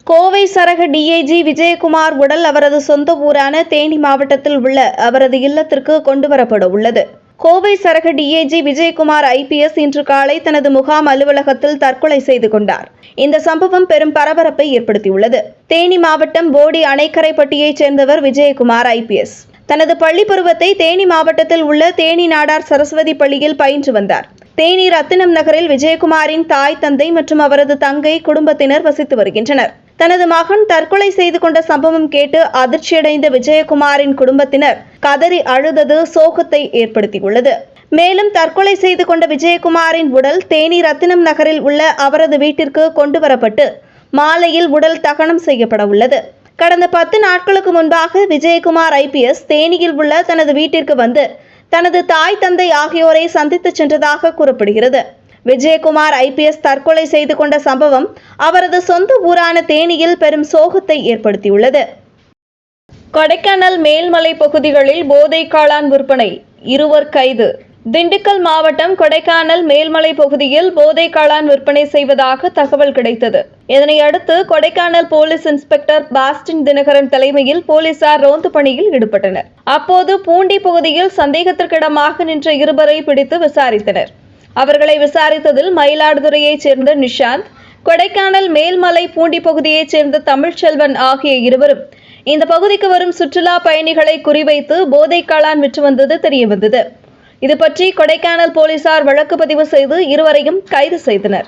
கோவை சரக டிஐஜி விஜயகுமார் உடல் அவரது சொந்த ஊரான தேனி மாவட்டத்தில் உள்ள அவரது இல்லத்திற்கு கொண்டுவரப்பட உள்ளது. கோவை சரக டிஐஜி விஜயகுமார் IPS இன்று காலை தனது முகாம் அலுவலகத்தில் தற்கொலை செய்து கொண்டார். இந்த சம்பவம் பெரும் பரபரப்பை ஏற்படுத்தியுள்ளது. தேனி மாவட்டம் போடி அணைக்கரைப்பட்டியைச் சேர்ந்தவர் விஜயகுமார் IPS. தனது பள்ளி பருவத்தை தேனி மாவட்டத்தில் உள்ள தேனி நாடார் சரஸ்வதி பள்ளியில் பயின்று வந்தார். தேனி ரத்தினம் நகரில் விஜயகுமாரின் தாய், தந்தை மற்றும் அவரது தங்கை குடும்பத்தினர் வசித்து வருகின்றனர். தனது மகன் தற்கொலை செய்து கொண்ட சம்பவம் கேட்டு அதிர்ச்சியடைந்த விஜயகுமாரின் குடும்பத்தினர் கதறி அழுதது சோகத்தை ஏற்படுத்தியுள்ளது. மேலும் தற்கொலை செய்து கொண்ட விஜயகுமாரின் உடல் தேனி ரத்தினம் நகரில் உள்ள அவரது வீட்டிற்கு கொண்டுவரப்பட்டு மாலையில் உடல் தகனம் செய்யப்பட உள்ளது. கடந்த 10 நாட்களுக்கு முன்பாக விஜயகுமார் IPS தேனியில் உள்ள தனது வீட்டிற்கு வந்து தனது தாய், தந்தை ஆகியோரை சந்தித்து சென்றதாக கூறப்படுகிறது. விஜயகுமார் IPS தற்கொலை செய்து கொண்ட சம்பவம் அவரது சொந்த ஊரான தேனியில் பெரும் சோகத்தை ஏற்படுத்தியுள்ளது. கொடைக்கானல் மேல்மலை பகுதிகளில் போதை காளான் விற்பனை, 2 கைது. திண்டுக்கல் மாவட்டம் கொடைக்கானல் மேல்மலை பகுதியில் போதை காளான் விற்பனை செய்வதாக தகவல் கிடைத்தது. இதனையடுத்து கொடைக்கானல் போலீஸ் இன்ஸ்பெக்டர் பாஸ்டின் தினகரன் தலைமையில் போலீசார் ரோந்து பணியில் ஈடுபட்டனர். அப்போது பூண்டி பகுதியில் சந்தேகத்திற்கிடமாக நின்ற 2 பிடித்து விசாரித்தனர். அவர்களை விசாரித்ததில் மயிலாடுதுறையைச் சேர்ந்த நிஷாந்த், கொடைக்கானல் மேல்மலை பூண்டி பகுதியைச் சேர்ந்த தமிழ்ச்செல்வன் ஆகிய 2 இந்த பகுதிக்கு வரும் சுற்றுலா பயணிகளை குறிவைத்து போதை காளான் விற்று வந்தது தெரியவந்தது. இதுபற்றி கொடைக்கானல் போலீசார் வழக்கு பதிவு செய்து 2 கைது செய்தனர்.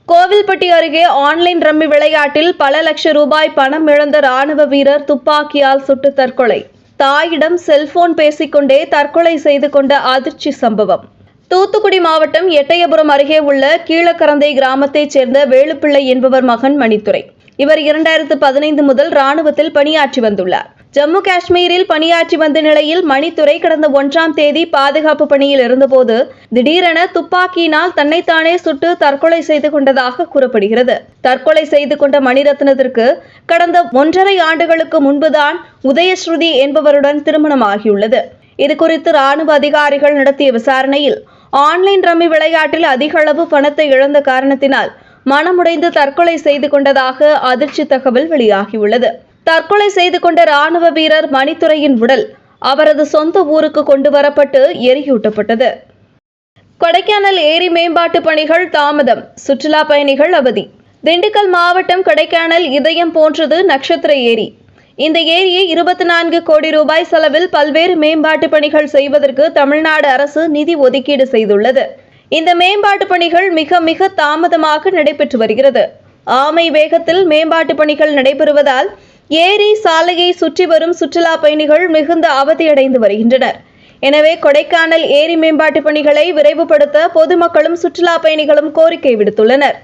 கோவில்பட்டி அருகே ஆன்லைன் ரம்மி விளையாட்டில் பல லட்சம் ரூபாய் பணம் இழந்த ராணுவ வீரர் துப்பாக்கியால் சுட்டு தற்கொலை. தாயிடம் செல்போன் பேசிக்கொண்டே தற்கொலை செய்து கொண்ட அதிர்ச்சி சம்பவம். தூத்துக்குடி மாவட்டம் எட்டயபுரம் அருகே உள்ள கீழக்கரந்தை கிராமத்தைச் சேர்ந்த வேலுப்பிள்ளை என்பவர் மகன் மணித்துரை. இவர் 2015 முதல் ராணுவத்தில் பணியாற்றி வந்துள்ளார். ஜம்மு காஷ்மீரில் பணியாற்றி வந்த நிலையில் மணித்துரை கடந்த 1ஆம் தேதி பாதுகாப்பு பணியில் இருந்தபோது திடீரென துப்பாக்கியினால் தன்னைத்தானே சுட்டு தற்கொலை செய்து கொண்டதாக கூறப்படுகிறது. தற்கொலை செய்து கொண்ட மணிரத்னத்திற்கு கடந்த 1.5 ஆண்டுகளுக்கு முன்புதான் உதயஸ்ருதி என்பவருடன் திருமணமாகியுள்ளது. இதுகுறித்து ராணுவ அதிகாரிகள் நடத்திய விசாரணையில் ஆன்லைன் ரம்மி விளையாட்டில் அதிக அளவு பணத்தை இழந்த காரணத்தினால் மனமுடைந்து தற்கொலை செய்து கொண்டதாக அதிர்ச்சி தகவல் வெளியாகியுள்ளது. தற்கொலை செய்து கொண்ட ராணுவ வீரர் மணித்துரையின் உடல் அவரது சொந்த ஊருக்கு கொண்டு வரப்பட்டு எரியூட்டப்பட்டது. கொடைக்கானல் ஏரி மேம்பாட்டு பணிகள் தாமதம், சுற்றுலா பயணிகள் அவதி. திண்டுக்கல் மாவட்டம் கொடைக்கானல் இதயம் போன்றது நட்சத்திர ஏரி. இந்த ஏரியை 24 கோடி ரூபாய் செலவில் பல்வேறு மேம்பாட்டு பணிகள் செய்வதற்கு தமிழ்நாடு அரசு நிதி ஒதுக்கீடு செய்துள்ளது. இந்த மேம்பாட்டு பணிகள் மிக தாமதமாக நடைபெற்று வருகிறது. ஆமை வேகத்தில் மேம்பாட்டு பணிகள் நடைபெறுவதால் ஏரி சாலையை சுற்றி வரும் சுற்றுலா பயணிகள் மிகுந்த அவதியடைந்து வருகின்றனர். எனவே கொடைக்கானல் ஏரி மேம்பாட்டு பணிகளை விரைவுபடுத்த பொதுமக்களும் சுற்றுலா பயணிகளும் கோரிக்கை விடுத்துள்ளனர்.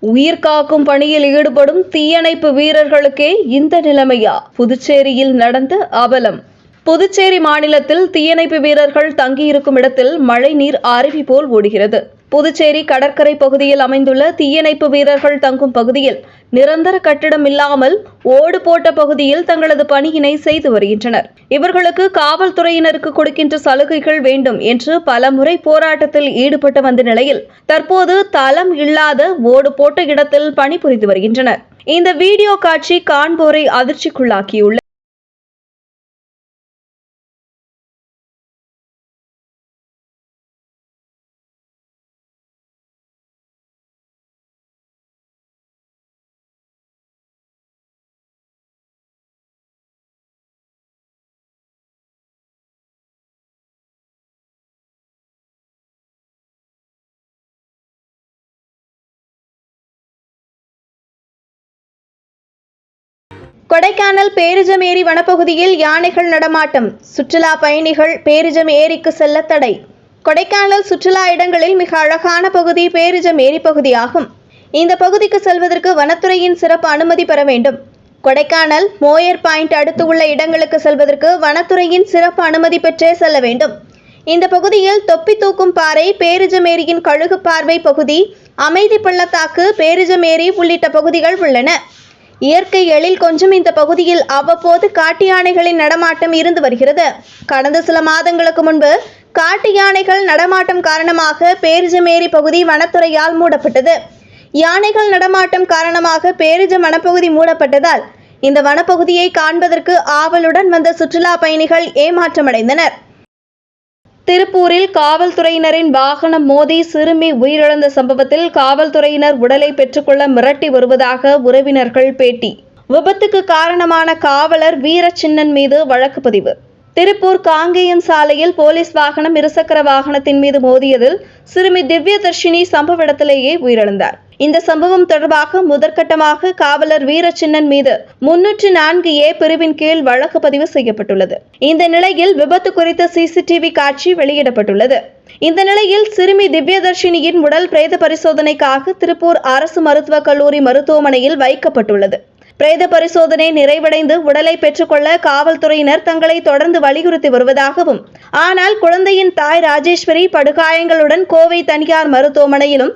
உயிர் காக்கும் பணியில் ஈடுபடும் தீயணைப்பு வீரர்களுக்கே இந்த நிலைமையா? புதுச்சேரியில் நடந்த அவலம். புதுச்சேரி மாநிலத்தில் தீயணைப்பு வீரர்கள் தங்கியிருக்கும் இடத்தில் மழை நீர் அருவி போல் ஓடுகிறது. புதுச்சேரி கடற்கரை பகுதியில் அமைந்துள்ள தீயணைப்பு வீரர்கள் தங்கும் பகுதியில் நிரந்தர கட்டிடம் இல்லாமல் ஓடு போட்ட பகுதியில் தங்களது பணியினை செய்து வருகின்றனர். இவர்களுக்கு காவல்துறையினருக்கு கொடுக்கின்ற சலுகைகள் வேண்டும் என்று பலமுறை போராட்டத்தில் ஈடுபட்டு வந்த நிலையில் தற்போது தளம் இல்லாத ஓடு போட்ட இடத்தில் பணிபுரிந்து வருகின்றனர். இந்த வீடியோ காட்சி காண்போரை அதிர்ச்சிக்குள்ளாக்கியுள்ளது. கொடைக்கானல் பேரிஜம் ஏரி வனப்பகுதியில் யானைகள் நடமாட்டம், சுற்றுலா பயணிகள் பேரிஜம் ஏரிக்கு செல்ல தடை. கொடைக்கானல் சுற்றுலா இடங்களில் மிக அழகான பகுதி பேரிஜம் ஏரி பகுதியாகும். இந்த பகுதிக்கு செல்வதற்கு வனத்துறையின் சிறப்பு அனுமதி பெற வேண்டும். கொடைக்கானல் மோயர் பாயிண்ட் அடுத்து உள்ள இடங்களுக்கு செல்வதற்கு வனத்துறையின் சிறப்பு அனுமதி பெற்றே செல்ல வேண்டும். இந்த பகுதியில் தொப்பி தூக்கும் பாறை, பேரிஜம் ஏரியின் கழுகு பார்வை பகுதி, அமைதி பள்ளத்தாக்கு, பேரிஜம் ஏரி உள்ளிட்ட பகுதிகள் உள்ளன. இயற்கை எழில் கொஞ்சம் இந்த பகுதியில் அவ்வப்போது காட்டு யானைகளின் நடமாட்டம் இருந்து வருகிறது. கடந்த சில மாதங்களுக்கு முன்பு காட்டு யானைகள் நடமாட்டம் காரணமாக பேரிஜம் ஏரி பகுதி வனத்துறையால் மூடப்பட்டது. யானைகள் நடமாட்டம் காரணமாக பேரிஜம் வனப்பகுதி மூடப்பட்டதால் இந்த வனப்பகுதியை காண்பதற்கு ஆவலுடன் வந்த சுற்றுலா பயணிகள் ஏமாற்றமடைந்தனர். திருப்பூரில் காவல்துறையினரின் வாகனம் மோதி சிறுமி உயிரிழந்த சம்பவத்தில் காவல்துறையினர் உடலை பெற்றுக்கொள்ள மிரட்டி வருவதாக உறவினர்கள் பேட்டி. விபத்துக்கு காரணமான காவலர் வீரசின்னன் மீது வழக்கு பதிவு. திருப்பூர் காங்கேயம் சாலையில் போலீஸ் வாகனம் இருசக்கர வாகனத்தின் மீது மோதியதில் சிறுமி திவ்யதர்ஷினி சம்பவ இடத்திலேயே உயிரிழந்தார். இந்த சம்பவம் தொடர்பாக முதற்கட்டமாக காவலர் வீரசின்னன் மீது 304A பிரிவின் கீழ் வழக்கு பதிவு செய்யப்பட்டுள்ளது. இந்த நிலையில் விபத்து குறித்த சிசிடிவி காட்சி வெளியிடப்பட்டுள்ளது. இந்த நிலையில் சிறுமி திவ்யதர்ஷினியின் உடல் பிரேத பரிசோதனைக்காக திருப்பூர் அரசு மருத்துவக் கல்லூரி மருத்துவமனையில் வைக்கப்பட்டுள்ளது. பிரேத பரிசோதனை நிறைவடைந்து உடலை பெற்றுக்கொள்ள காவல்துறையினர் தங்களை தொடர்ந்து வலியுறுத்தி வருவதாகவும், ஆனால் குழந்தையின் தாய் ராஜேஸ்வரி படுகாயங்களுடன் கோவை தனியார் மருத்துவமனையிலும்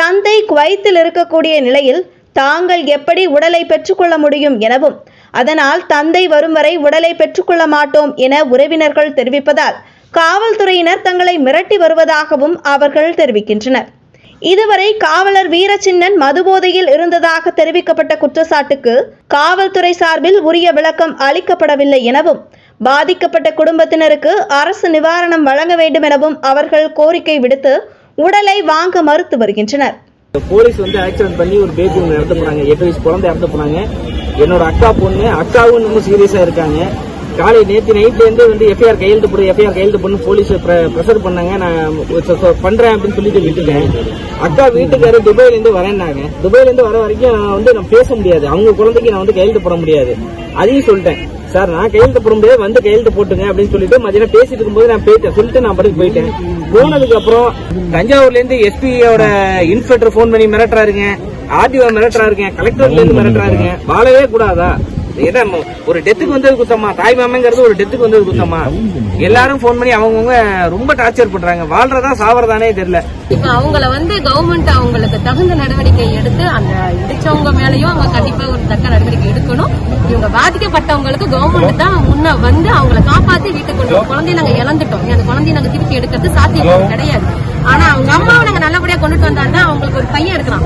தந்தை குவைத்தில் இருக்கக்கூடிய நிலையில் தாங்கள் எப்படி உடலை பெற்றுக்கொள்ள முடியும் எனவும், அதனால் தந்தை வரும் வரை உடலை பெற்றுக்கொள்ள மாட்டோம் என உறவினர்கள் தெரிவிப்பதால் காவல்துறையினர் தங்களை மிரட்டி வருவதாகவும் அவர்கள் தெரிவிக்கின்றனர். இதுவரை காவலர் வீரசின்னன் மதுபோதையில் இருந்ததாக தெரிவிக்கப்பட்ட குற்றச்சாட்டுக்கு காவல்துறை சார்பில் உரிய விளக்கம் அளிக்கப்படவில்லை எனவும், பாதிக்கப்பட்ட குடும்பத்தினருக்கு அரசு நிவாரணம் வழங்க வேண்டும் எனவும் அவர்கள் கோரிக்கை விடுத்து உடலை வாங்க மறுத்து வருகின்றனர். போலீஸ் ஆக்சிடென்ட் பண்ணி ஒரு பேபி இறந்து போனாங்க. 8 வயசு குழந்தை இறந்து போனாங்க. என்னோட அக்கா பொண்ணு, அக்காவும் இன்னும் சீரியஸா இருக்காங்க. காலை நேற்று நைட்ல இருந்து எஃப்ஐஆர் கையெழுத்து பண்ணு போலீஸ் ப்ரெஷர் பண்ணாங்க. நான் பண்றேன் அப்படின்னு சொல்லிட்டு விட்டுட்டேன். அக்கா வீட்டுக்காரர் துபாயில இருந்து வரேன்னாங்க. துபாயில இருந்து வர வரைக்கும் நான் பேச முடியாது. அவங்க குழந்தைக்கு நான் கையெழுத்து போட முடியாது. அதையும் சொல்லிட்டேன். சார் நான் கையெழுத்து போட முடியாது, கையெழுத்து போட்டுங்க அப்படின்னு சொல்லிட்டு மதியம் பேசிட்டு இருக்கும்போது நான் சொல்லிட்டு நான் படுத்து போயிட்டேன். போனதுக்கு அப்புறம் தஞ்சாவூர்ல இருந்து எஸ்பியோட இன்ஸ்பெக்டர் போன் பண்ணி மிரட்டுறாருங்க, ஆர்டிஓ மிரட்டுறாருங்க, கலெக்டர்ல இருந்து மிரட்டுறாருங்க. வாழவே கூடாதா? ஒரு டெத்துக்கு வந்தது குத்தமா? தாய் மாமங்கிறது ஒரு டெத்துக்கு வந்தது குத்தமா? எல்லாரும் போன் பண்ணி அவங்கவுங்க ரொம்ப டார்ச்சர் பண்றாங்க. வாழ்றதா சாவறதானே தெரியல. இப்ப அவங்கள கவர்மெண்ட் அவங்களுக்கு தகுந்த நடவடிக்கை எடுத்து அந்த இடிச்சவங்க மேலயும் அவங்க கண்டிப்பா ஒரு தக்க நடவடிக்கை எடுக்கணும். இவங்க பாதிக்கப்பட்டவங்களுக்கு கவர்மெண்ட் தான் முன்ன அவங்களை காப்பாத்தி வீட்டுக்கு கொண்டு குழந்தைய நாங்க இழந்துட்டோம். அந்த குழந்தைய நாங்க திருப்பி எடுக்கிறது சாத்தியம் கிடையாது. ஆனா அவங்க அம்மாவை நாங்க நல்லபடியா கொண்டுட்டு வந்தாருன்னா அவங்களுக்கு ஒரு பையன் இருக்கிறான்,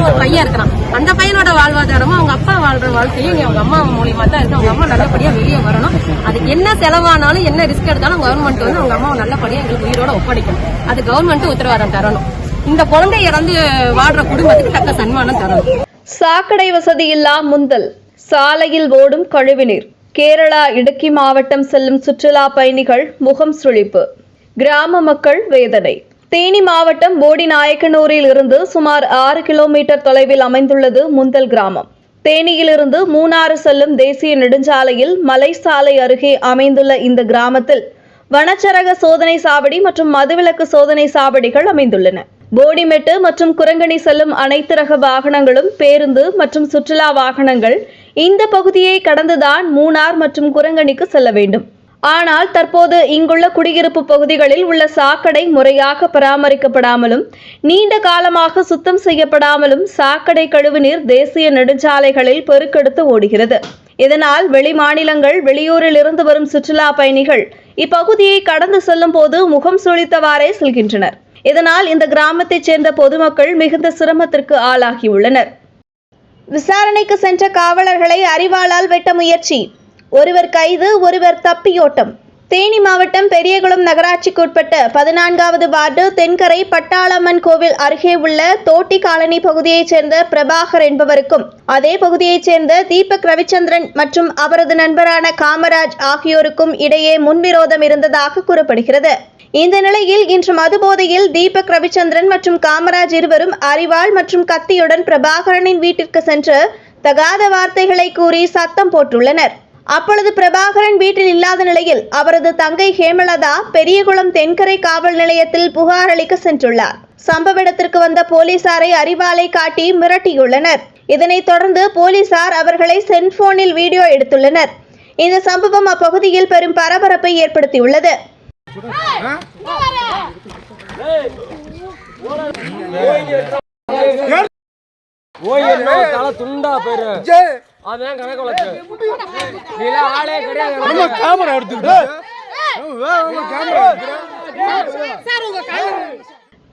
ஒரு பையன் இருக்கிறான். அந்த பையனோட வாழ்வாதாரமும் அவங்க அப்பா வாழ்ற வாழ்க்கையும் அவங்க அம்மா மூலியமா தான் இருக்கு. அவங்க அம்மா நல்லபடியா வெளியே வரணும். அதுக்கு என்ன செலவானாலும் என்ன ரிஸ்க் எடுத்தாலும் கவர்மெண்ட் அவங்க அம்மாவை நல்லபடியா எங்களுக்கு உயிரோட ஒப்படைக்கணும். அது கவர்மெண்ட் உத்தரவாதம் தரணும். இந்த குழந்தை இறந்து வாழ்ற குடும்பத்துக்கு தக்க சன்மானம் தரணும். சாக்கடை வசதி இல்லா முந்தல், சாலையில் ஓடும் கழிவுநீர். கேரளா இடுக்கி மாவட்டம் செல்லும் சுற்றுலா பயணிகள் முகம் சுளிப்பு. கிராம மக்கள் வேதனை. தேனி மாவட்டம் போடிநாயக்கனூரில் இருந்து சுமார் 6 கிலோமீட்டர் தொலைவில் அமைந்துள்ளது முந்தல் கிராமம். தேனியிலிருந்து மூணாறு செல்லும் தேசிய நெடுஞ்சாலையில் மலை சாலை அருகே அமைந்துள்ள இந்த கிராமத்தில் வனச்சரக சோதனை சாவடி மற்றும் மதுவிலக்கு சோதனை சாவடிகள் அமைந்துள்ளன. போடிமெட்டு மற்றும் குரங்கணி செல்லும் அனைத்து ரக வாகனங்களும், பேருந்து மற்றும் சுற்றுலா வாகனங்கள் இந்த பகுதியை கடந்துதான் மூணார் மற்றும் குரங்கணிக்கு செல்ல வேண்டும். ஆனால் தற்போது இங்குள்ள குடியிருப்பு பகுதிகளில் உள்ள சாக்கடை முறையாக பராமரிக்கப்படாமலும் நீண்ட காலமாக சுத்தம் செய்யப்படாமலும் சாக்கடை கழிவுநீர் தேசிய நெடுஞ்சாலைகளில் பெருக்கெடுத்து ஓடுகிறது. இதனால் வெளிமாநிலங்கள், வெளியூரில் இருந்து வரும் சுற்றுலா பயணிகள் இப்பகுதியை கடந்து செல்லும் போது முகம் சுளித்தவாறே செல்கின்றனர். இதனால் இந்த கிராமத்தைச் சேர்ந்த பொதுமக்கள் மிகுந்த சிரமத்திற்கு ஆளாகியுள்ளனர். விசாரணைக்கு சென்ற காவலர்களை அரிவாளால் வெட்ட முயற்சி. ஒருவர் கைது, ஒருவர் தப்பியோட்டம். தேனி மாவட்டம் பெரியகுளம் நகராட்சிக்கு உட்பட்ட 14வது வார்டு தென்கரை பட்டாளம்மன் கோவில் அருகே உள்ள தோட்டி காலனி பகுதியைச் சேர்ந்த பிரபாகர் என்பவருக்கும், அதே பகுதியைச் சேர்ந்த தீபக் ரவிச்சந்திரன் மற்றும் அவரது நண்பரான காமராஜ் ஆகியோருக்கும் இடையே முன்விரோதம் இருந்ததாக கூறப்படுகிறது. இந்த நிலையில் இன்று மதுபோதையில் தீபக் ரவிச்சந்திரன் மற்றும் காமராஜ் இருவரும் அரிவாள் மற்றும் கத்தியுடன் பிரபாகரனின் வீட்டிற்கு சென்று தகாத வார்த்தைகளை கூறி சத்தம் போட்டுள்ளனர். அப்பொழுது பிரபாகரன் வீட்டில் இல்லாத நிலையில் அவரது தங்கை ஹேமலதா பெரியகுளம் தென்கரை காவல் நிலையத்தில் புகார் அளிக்க சென்றுள்ளார். சம்பவ இடத்திற்கு வந்த போலீசாரை அரிவாளை காட்டி மிரட்டியுள்ளனர். இதனைத் தொடர்ந்து போலீசார் அவர்களை செல்போனில் வீடியோ எடுத்துள்ளனர். இந்த சம்பவம் அப்பகுதியில் பெரும் பரபரப்பை ஏற்படுத்தியுள்ளது. துண்டா பேரு அதான் கணக்கு வழக்கு. ஆளே கிடையாது.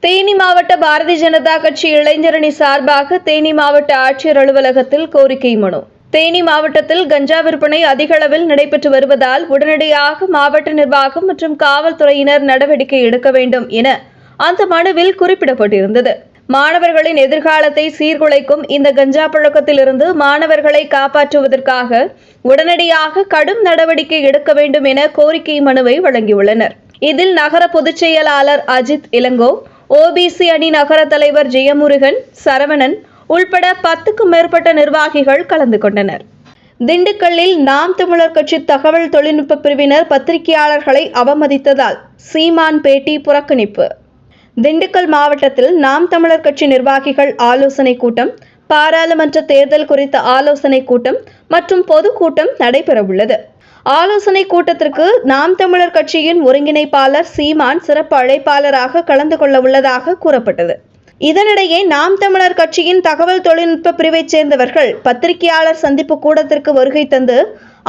தேனி மாவட்ட பாரதிய ஜனதா கட்சி இளைஞரணி சார்பாக தேனி மாவட்ட ஆட்சியர் அலுவலகத்தில் கோரிக்கை மனு. தேனி மாவட்டத்தில் கஞ்சா விற்பனை அதிக அளவில் நடைபெற்று வருவதால் உடனடியாக மாவட்ட நிர்வாகம் மற்றும் காவல்துறையினர் நடவடிக்கை எடுக்க வேண்டும் என அந்த மனுவில் குறிப்பிடப்பட்டிருந்தது. மாணவர்களின் எதிர்காலத்தை சீர்குலைக்கும் இந்த கஞ்சா பழக்கத்திலிருந்து மாணவர்களை காப்பாற்றுவதற்காக உடனடியாக கடும் நடவடிக்கை எடுக்க வேண்டும் என கோரிக்கை மனுவை வழங்கியுள்ளனர். இதில் நகர பொதுச் செயலாளர் அஜித் இளங்கோ, ஓபிசி அணி நகர தலைவர் ஜெயமுருகன், சரவணன் உள்பட 10க்கும் மேற்பட்ட நிர்வாகிகள் கலந்து கொண்டனர். திண்டுக்கல்லில் நாம் தமிழர் கட்சி தகவல் தொழில்நுட்ப பிரிவினர் பத்திரிகையாளர்களை அவமதித்ததால் சீமான் பேட்டி புறக்கணிப்பு. திண்டுக்கல் மாவட்டத்தில் நாம் தமிழர் கட்சி நிர்வாகிகள் ஆலோசனை கூட்டம், பாராளுமன்ற தேர்தல் குறித்த ஆலோசனை கூட்டம் மற்றும் பொதுக்கூட்டம் நடைபெறவுள்ளது. ஆலோசனை கூட்டத்திற்கு நாம் தமிழர் கட்சியின் ஒருங்கிணைப்பாளர் சீமான் சிறப்பு அழைப்பாளராக கலந்து கொள்ள உள்ளதாக கூறப்பட்டது. இதனிடையே நாம் தமிழர் கட்சியின் தகவல் தொழில்நுட்ப பிரிவைச் சேர்ந்தவர்கள் பத்திரிகையாளர் சந்திப்பு கூடத்திற்கு வருகை தந்து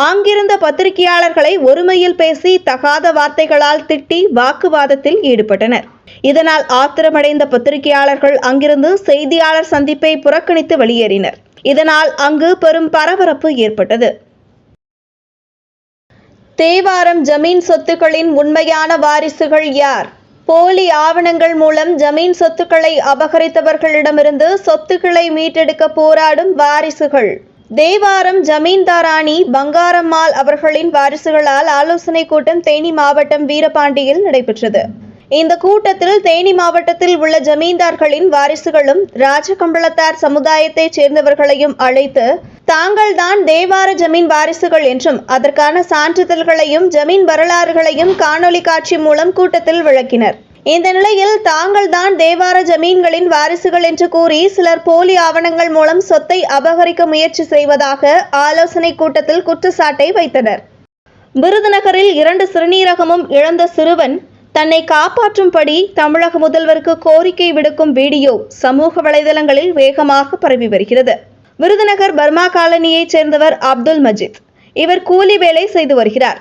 அங்கிருந்த பத்திரிகையாளர்களை ஒருமையில் பேசி தகாத வார்த்தைகளால் திட்டி வாக்குவாதத்தில் ஈடுபட்டனர். இதனால் ஆத்திரமடைந்த பத்திரிகையாளர்கள் அங்கிருந்து செய்தியாளர் சந்திப்பை புறக்கணித்து வெளியேறினர். இதனால் அங்கு பெரும் பரபரப்பு ஏற்பட்டது. தேவாரம் ஜமீன் சொத்துக்களின் உண்மையான வாரிசுகள் யார்? போலி ஆவணங்கள் மூலம் ஜமீன் சொத்துக்களை அபகரித்தவர்களிடமிருந்து சொத்துக்களை மீட்டெடுக்க போராடும் வாரிசுகள். தேவாரம் ஜமீன்தாராணி பங்காரம்மாள் அவர்களின் வாரிசுகளால் ஆலோசனை கூட்டம் தேனி மாவட்டம் வீரபாண்டியில் நடைபெற்றது. இந்த கூட்டத்தில் தேனி மாவட்டத்தில் உள்ள ஜமீன்தார்களின் வாரிசுகளும் ராஜகம்பளத்தார் சமுதாயத்தைச் சேர்ந்தவர்களையும் அழைத்து தாங்கள்தான் தேவார ஜமீன் வாரிசுகள் என்றும் அதற்கான சான்றிதழ்களையும் ஜமீன் வரலாறுகளையும் காணொலி காட்சி மூலம் கூட்டத்தில் விளக்கினர். இந்த நிலையில் தாங்கள்தான் தேவார ஜமீன்களின் வாரிசுகள் என்று கூறி சிலர் போலி ஆவணங்கள் மூலம் சொத்தை அபகரிக்க முயற்சி செய்வதாக ஆலோசனை கூட்டத்தில் குற்றச்சாட்டை வைத்தனர். விருதுநகரில் 2 சிறுநீரகமும் இழந்த சிறுவன் தன்னை காப்பாற்றும்படி தமிழக முதல்வருக்கு கோரிக்கை விடுக்கும் வீடியோ சமூக வலைதளங்களில் வேகமாக பரவி வருகிறது. விருதுநகர் பர்மா காலனியைச் சேர்ந்தவர் அப்துல் மஜீத். இவர் கூலி வேலை செய்து வருகிறார்.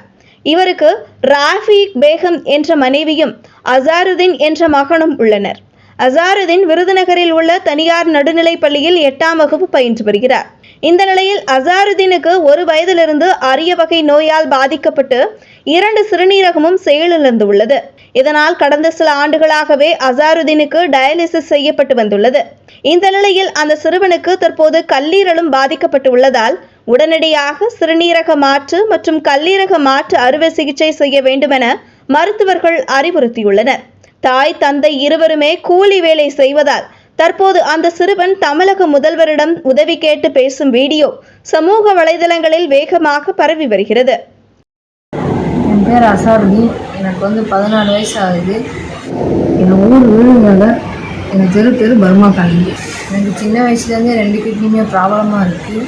இவருக்கு ராஃபிக் பேகம் என்ற மனைவியும் அசாருதீன் என்ற மகனும் உள்ளனர். அசாருதீன் விருதுநகரில் உள்ள தனியார் நடுநிலைப் பள்ளியில் 8ஆம் வகுப்பு பயின்று வருகிறார். இந்த நிலையில் அசாருதீனுக்கு 1 வயதிலிருந்து அரிய வகை நோயால் பாதிக்கப்பட்டு 2 சிறுநீரகமும் செயலிழந்துள்ளது. இதனால் கடந்த சில ஆண்டுகளாகவே அசாருதீனுக்கு டயாலிசிஸ் செய்யப்பட்டு வந்துள்ளது. இந்த நிலையில் அந்த சிறுவனுக்கு தற்போது கல்லீரலும் பாதிக்கப்பட்டு உள்ளதால் உடனடியாக சிறுநீரக மாற்று மற்றும் கல்லீரக மாற்று அறுவை சிகிச்சை செய்ய வேண்டுமென மருத்துவர்கள் அறிவுறுத்தியுள்ளனர். தாய் தந்தை இருவருமே கூலி வேலை செய்வதால் தற்போது அந்த சிறுவன் தமிழக முதல்வரிடம் உதவி கேட்டு பேசும் வீடியோ சமூக வலைதளங்களில் வேகமாக பரவி வருகிறது. என் பேர் அசாருதீன். எனக்கு 14 வயசு ஆகுது. என் ஊர் விருதுநகர். எங்கள் தெரு பர்மா காலனி. எனக்கு சின்ன வயசுலேருந்தே 2 கிட்னியுமே ப்ராப்ளமாக இருக்குது.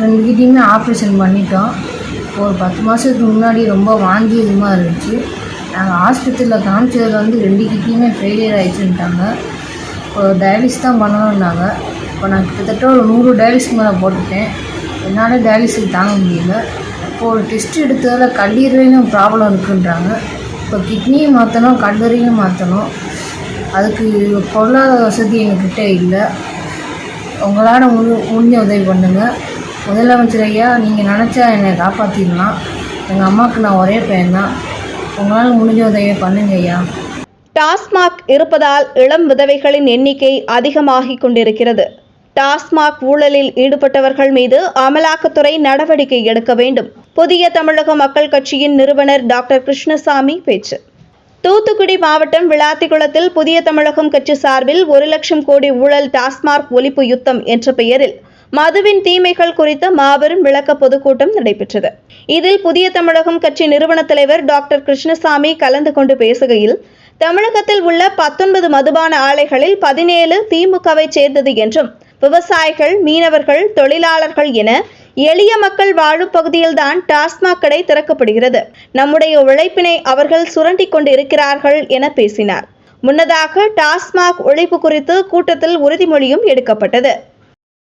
2 கிட்னியுமே ஆப்ரேஷன் பண்ணிட்டோம். ஒரு 10 மாதத்துக்கு முன்னாடி ரொம்ப வாந்தி இதுமாக இருந்துச்சு. நாங்கள் ஆஸ்பத்திரியில் காமிச்சதில் 2 கிட்னியுமே ஃபெயிலியர் ஆகிடுச்சுட்டாங்க. இப்போ டயாலிசிஸ் தான் பண்ணணுன்னாங்க. இப்போ நான் கிட்டத்தட்ட ஒரு 100 டயாலிசிஸ்க்கு மேலே போட்டுட்டேன். என்னால் டயாலிசிஸ் தாங்க முடியல. இப்போ ஒரு டெஸ்ட் எடுத்ததில் கல்லீரலையும் ப்ராப்ளம் இருக்குன்றாங்க. இப்போ கிட்னியும் மாற்றணும், கல்லீரலையும் மாற்றணும். அதுக்கு பொருளாதார வசதி எங்ககிட்ட இல்லை. உங்களால் முடிஞ்ச உதவி பண்ணுங்கள். முதலமைச்சர் ஐயா, நீங்கள் நினச்சா என்னை காப்பாற்றிடலாம். எங்கள் அம்மாவுக்கு நான் ஒரே பையன்தான். உங்களால் முடிஞ்ச உதவியை பண்ணுங்க ஐயா. டாஸ்மாக் இருப்பதால் இளம் விதவைகளின் எண்ணிக்கை அதிகமாகிக் கொண்டிருக்கிறது. டாஸ்மாக் ஊழலில் ஈடுபட்டவர்கள் மீது அமலாக்கத்துறை நடவடிக்கை எடுக்க வேண்டும். புதிய தமிழக மக்கள் கட்சியின் நிறுவனர் டாக்டர் கிருஷ்ணசாமி பேச்சு. தூத்துக்குடி மாவட்டம் விளாத்திக்குளத்தில் புதிய தமிழகம் கட்சி சார்பில் 1 லட்சம் கோடி ஊழல் டாஸ்மாக் ஒழிப்பு யுத்தம் என்ற பெயரில் மதுவின் தீமைகள் குறித்த மாபெரும் விளக்க பொதுக்கூட்டம் நடைபெற்றது. இதில் புதிய தமிழகம் கட்சி நிறுவன தலைவர் டாக்டர் கிருஷ்ணசாமி கலந்து கொண்டு பேசுகையில், தமிழகத்தில் உள்ள 19 மதுபான ஆலைகளில் 17 திமுகவை சேர்ந்தது என்றும் விவசாயிகள், மீனவர்கள், தொழிலாளர்கள் என எளிய மக்கள் வாழும் பகுதியில்தான் டாஸ்மாக் கடை திறக்கப்படுகிறது. நம்முடைய உழைப்பினை அவர்கள் சுரண்டி கொண்டு இருக்கிறார்கள் என பேசினார். முன்னதாக டாஸ்மாக் ஒழிப்பு குறித்து கூட்டத்தில் உறுதிமொழியும் எடுக்கப்பட்டது.